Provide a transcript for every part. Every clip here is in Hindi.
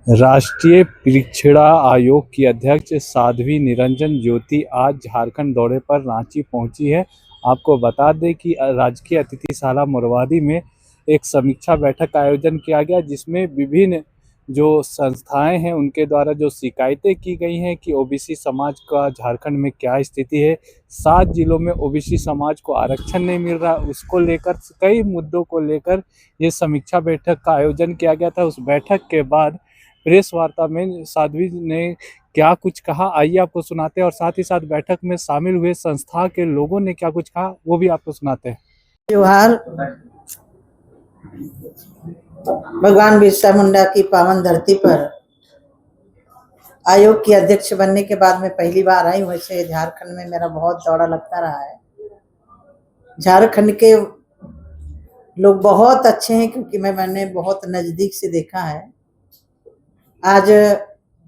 राष्ट्रीय पिछड़ा आयोग की अध्यक्ष साध्वी निरंजन ज्योति आज झारखंड दौरे पर रांची पहुंची है। आपको बता दें कि राजकीय अतिथिशाला मोरवादी में एक समीक्षा बैठक का आयोजन किया गया, जिसमें विभिन्न जो संस्थाएं हैं उनके द्वारा जो शिकायतें की गई हैं कि ओबीसी समाज का झारखंड में क्या स्थिति है। 7 जिलों में ओबीसी समाज को आरक्षण नहीं मिल रहा, उसको लेकर कई मुद्दों को लेकर ये समीक्षा बैठक का आयोजन किया गया था। उस बैठक के बाद प्रेस वार्ता में साध्वी ने क्या कुछ कहा, आइए आपको सुनाते हैं, और साथ ही साथ बैठक में शामिल हुए संस्था के लोगों ने क्या कुछ कहा वो भी आपको सुनाते हैं। त्योहार भगवान बिरसा मुंडा की पावन धरती पर आयोग की अध्यक्ष बनने के बाद मैं पहली बार आई हूँ। वैसे झारखंड में मेरा बहुत दौरा लगता रहा है। झारखंड के लोग बहुत अच्छे हैं, क्योंकि मैंने बहुत नज़दीक से देखा है। आज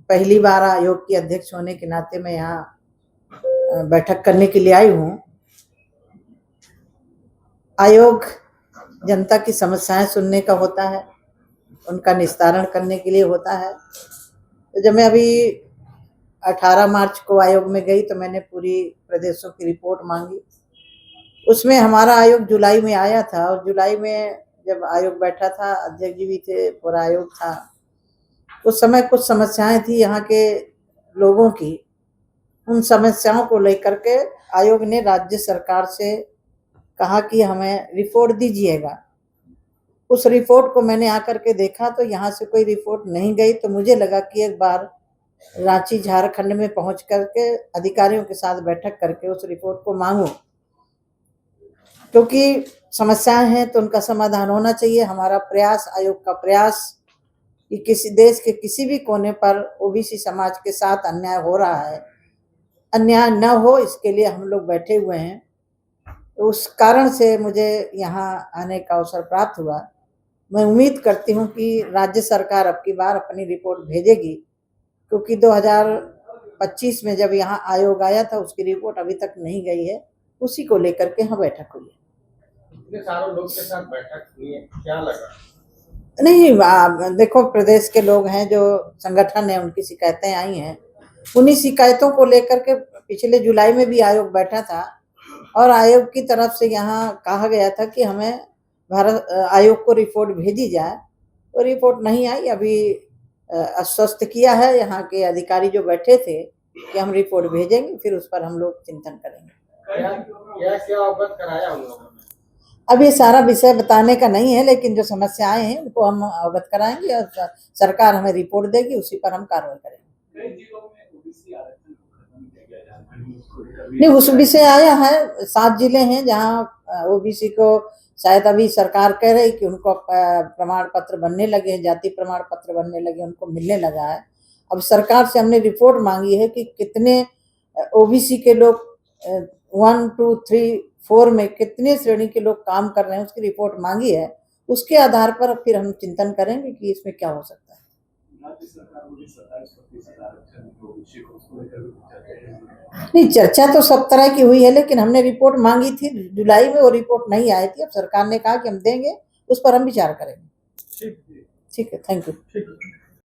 पहली बार आयोग की अध्यक्ष होने के नाते मैं यहाँ बैठक करने के लिए आई हूँ। आयोग जनता की समस्याएं सुनने का होता है, उनका निस्तारण करने के लिए होता है। तो जब मैं अभी 18 मार्च को आयोग में गई तो मैंने पूरी प्रदेशों की रिपोर्ट मांगी। उसमें हमारा आयोग जुलाई में आया था, और जुलाई में जब आयोग बैठा था, अध्यक्ष जी भी थे, पूरा आयोग था। उस समय कुछ समस्याएं थी यहाँ के लोगों की। उन समस्याओं को लेकर के आयोग ने राज्य सरकार से कहा कि हमें रिपोर्ट दीजिएगा। उस रिपोर्ट को मैंने आकर के देखा तो यहाँ से कोई रिपोर्ट नहीं गई। तो मुझे लगा कि एक बार रांची झारखंड में पहुंच करके अधिकारियों के साथ बैठक करके उस रिपोर्ट को मांगूं, क्योंकि समस्याएं हैं तो उनका समाधान होना चाहिए। हमारा प्रयास, आयोग का प्रयास, कि किसी देश के किसी भी कोने पर ओबीसी समाज के साथ अन्याय हो रहा है, अन्याय न हो, इसके लिए हम लोग बैठे हुए हैं। तो उस कारण से मुझे यहाँ आने का अवसर प्राप्त हुआ। मैं उम्मीद करती हूँ कि राज्य सरकार अब की बार अपनी रिपोर्ट भेजेगी, क्योंकि 2025 में जब यहाँ आयोग आया था उसकी रिपोर्ट अभी तक नहीं गई है। उसी को लेकर के यहाँ बैठक हुई है। इतने सारे लोग के साथ बैठक हुई है, क्या लगा? नहीं, देखो, प्रदेश के लोग हैं, जो संगठन है, उनकी शिकायतें आई हैं। उन्हीं शिकायतों को लेकर के पिछले जुलाई में भी आयोग बैठा था, और आयोग की तरफ से यहाँ कहा गया था कि हमें भारत आयोग को रिपोर्ट भेजी जाए। तो रिपोर्ट नहीं आई। अभी आश्वस्त किया है यहाँ के अधिकारी जो बैठे थे कि हम रिपोर्ट भेजेंगे, फिर उस पर हम लोग चिंतन करेंगे। क्या अवगत कराया हम लोगों ने? अब ये सारा विषय बताने का नहीं है, लेकिन जो समस्याएं हैं उनको हम अवगत कराएंगे, और सरकार हमें रिपोर्ट देगी, उसी पर हम कार्रवाई करेंगे। नहीं, उस विषय आया है। 7 जिले हैं जहाँ ओबीसी को शायद अभी सरकार कह रही कि उनको प्रमाण पत्र बनने लगे हैं, जाति प्रमाण पत्र बनने लगे, उनको मिलने लगा है। अब सरकार से हमने रिपोर्ट मांगी है कि कितने ओबीसी के लोग 1, 2, 3, 4 में कितने श्रेणी के लोग काम कर रहे हैं, उसकी रिपोर्ट मांगी है। उसके आधार पर फिर हम चिंतन करेंगे कि इसमें क्या हो सकता है। नहीं, चर्चा तो सब तरह की हुई है, लेकिन हमने रिपोर्ट मांगी थी जुलाई में, वो रिपोर्ट नहीं आई थी। अब सरकार ने कहा कि हम देंगे, उस पर हम विचार करेंगे। ठीक है, थैंक यू।